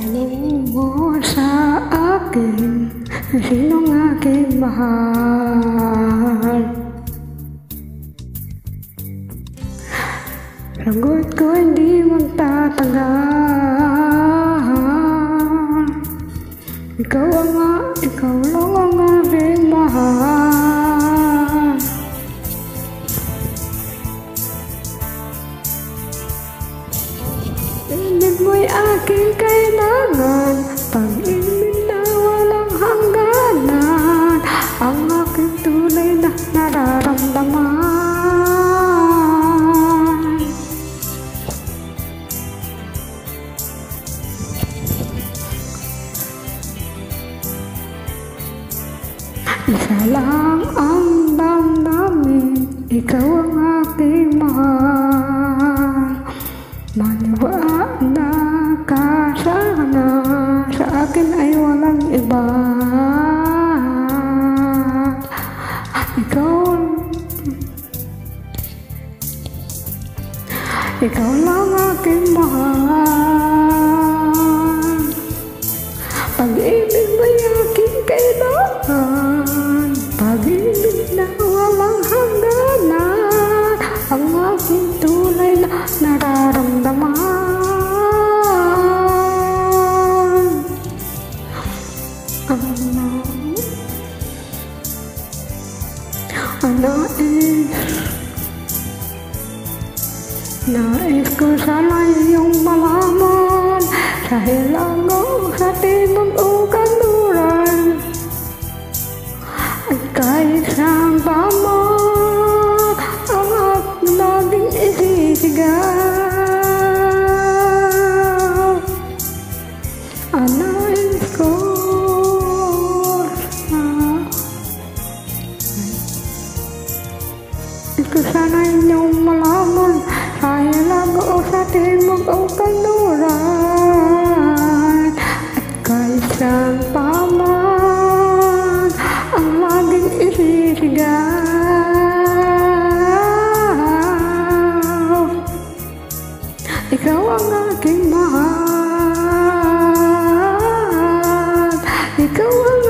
Tanong mo sa akin, sinong aking mahal? Sagot ko hindi magtatagal. Ikaw lang ang aking mahal. Ibig mo'y aking kailangan, pag-ibig na walang hangganan, ang aking tunay na nararamdaman. Isa lang ang damdamin, ikaw ang aking mahal. Maniwala ka sana, sa akin ay walang iba. Ikaw lang aking mahal. Pag-ibig mo'y aking kailangan, pag-ibig na walang hangganan, ang aking tunay na nararamdaman. Nais ko sana iyong malaman, sa hilango, sa timog o kanluran, at kahit saan pa man, ang aking laging isisigaw. Nais ko sana inyong malaman, sa hilango o sa timog o kanluran, at kahit saan pa man, ang laging isisigaw. Ikaw ang aking mahal, ikaw ang